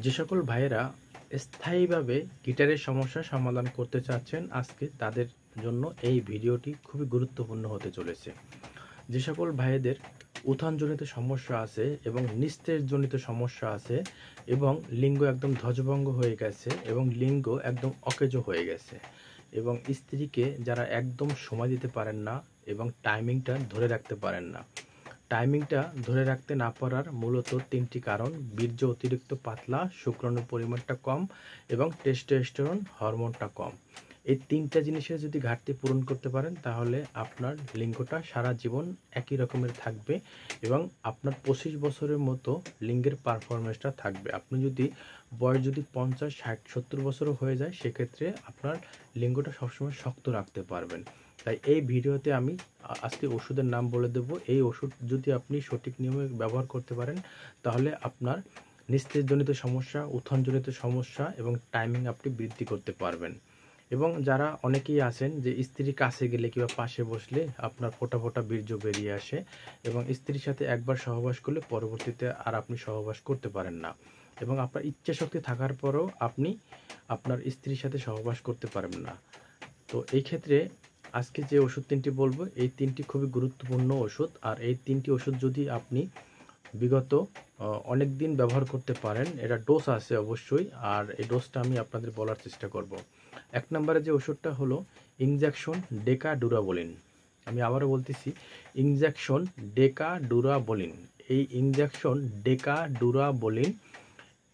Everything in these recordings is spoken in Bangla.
যে সকল ভাইয়েরা স্থায়ীভাবে গিটারের সমস্যার সমাধান করতে চাচ্ছেন, আজকে তাদের জন্য এই ভিডিওটি খুবই গুরুত্বপূর্ণ হতে চলেছে। যে সকল ভাইয়েদের উত্থানজনিত সমস্যা আছে এবং নিস্তেজজনিত সমস্যা আছে এবং লিঙ্গ একদম ধ্বজভঙ্গ হয়ে গেছে এবং লিঙ্গ একদম অকেজো হয়ে গেছে এবং স্ত্রীকে যারা একদম সময় দিতে পারেন না এবং টাইমিংটা ধরে রাখতে পারেন না, টাইমিংটা ধরে রাখতে না পারার মূলত তিনটি কারণ: বীর্য অতিরিক্ত পাতলা, শুক্রাণুর পরিমাণটা কম এবং টেস্টোস্টেরন হরমোনটা কম। এই তিনটা জিনিসের যদি ঘাটতি পূরণ করতে পারেন তাহলে আপনার লিঙ্গটা সারা জীবন একই রকমের থাকবে এবং আপনার 25 বছরের মতো লিঙ্গের পারফরমেন্সটা থাকবে। আপনি যদি বয়স 50, 60, 70 বছরও হয়ে যায়, সেক্ষেত্রে আপনার লিঙ্গটা সবসময় শক্ত রাখতে পারবেন। তাই এই ভিডিওতে আমি আজকে ওষুধের নাম বলে দেব। এই ওষুধ যদি আপনি সঠিক নিয়মে ব্যবহার করতে পারেন তাহলে আপনার নিস্তেজজনিত সমস্যা, উত্থানজনিত সমস্যা এবং টাইমিং আপনি বৃদ্ধি করতে পারবেন। এবং যারা অনেকেই আছেন যে স্ত্রীর কাছে গেলে কিংবা পাশে বসলে আপনার ফোঁটা ফোঁটা বীর্য বেরিয়ে আসে এবং স্ত্রীর সাথে একবার সহবাস করলে পরবর্তীতে আর আপনি সহবাস করতে পারেন না এবং আপনার ইচ্ছা শক্তি থাকার পরেও আপনি আপনার স্ত্রীর সাথে সহবাস করতে পারবেন না। তো এই ক্ষেত্রে আজকে যে ওষুধ তিনটি বলবো, এই তিনটি খুবই গুরুত্বপূর্ণ ওষুধ। আর এই তিনটি ওষুধ যদি আপনি বিগত অনেক দিন ব্যবহার করতে পারেন, এটা ডোজ আছে অবশ্যই, আর এই ডোজটা আমি আপনাদের বলার চেষ্টা করব। 1 নম্বরে যে ওষুধটা হলো ইনজেকশন ডেকাডুরাবোলিন। আমি আবারও বলতেছি, ইনজেকশন ডেকাডুরাবোলিন। এই ইনজেকশন ডেকাডুরাবোলিন,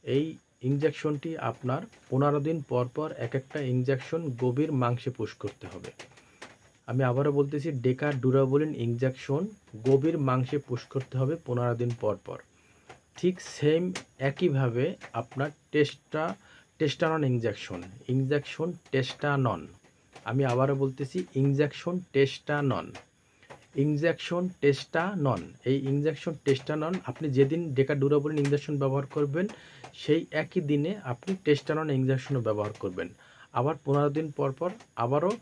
এই ইনজেকশনটি আপনার 15 দিন পর পর এক একটা ইনজেকশন গভীর মাংসে পুশ করতে হবে। আমি আবারও বলতেছি, ডেকাডুরাবোলিন ইনজেকশন গভীর মাংসে পুশ করতে হবে 15 দিন পর পর। ঠিক সেম একইভাবে আপনার টেস্টানন ইনজেকশন টেস্টানন। আমি আবারও বলতেছি, ইনজেকশন টেস্টানন। এই ইনজেকশন টেস্টানন আপনি যেদিন ডেকাডুরাবোলিন ইনজেকশন ব্যবহার করবেন সেই একই দিনে আপনি টেস্টানন ইনজেকশনও ব্যবহার করবেন। আবার 15 দিন পর পর আবারও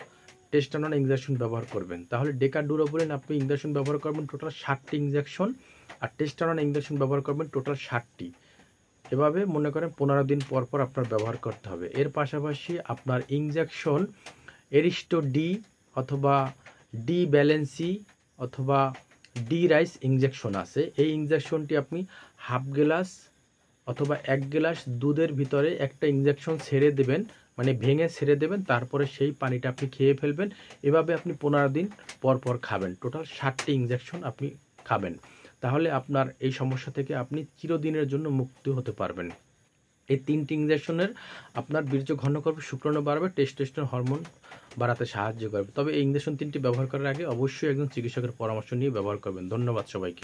টেস্টানন ইনজেকশন ব্যবহার করবেন। তাহলে ডেকাডুরাবোলিন আপনি ইনজেকশন ব্যবহার করবেন টোটাল 60টি ইনজেকশন, আর টেস্টানন ইনজেকশন ব্যবহার করবেন টোটাল 60টি। এভাবে মনে করেন 15 দিন পর পর আপনার ব্যবহার করতে হবে। এর পাশাপাশি আপনার ইনজেকশন এরিস্টো ডি অথবা ডি ব্যালেন্সি অথবা ডি রাইস ইনজেকশন আছে। এই ইনজেকশনটি আপনি হাফ গ্লাস অথবা 1 গ্লাস দুধের ভিতরে একটা ইনজেকশন ছেড়ে দেবেন, মানে ভেঙে ছেড়ে দেবেন, তারপরে সেই পানিটা আপনি খেয়ে ফেলবেন। এভাবে আপনি 15 দিন পর পর খাবেন। টোটাল 60টি ইনজেকশন আপনি খাবেন। তাহলে আপনার এই সমস্যা থেকে আপনি চিরদিনের জন্য মুক্তি হতে পারবেন। এই 3টি ইনজেকশনের আপনার বীর্য ঘন করবে, শুক্রাণু বাড়বে, টেস্টোস্টেরন হরমোন বাড়াতে সাহায্য করবে। তবে এই ইনজেকশন 3টি ব্যবহার করার আগে অবশ্যই একজন চিকিৎসকের পরামর্শ নিয়ে ব্যবহার করবেন। ধন্যবাদ সবাইকে।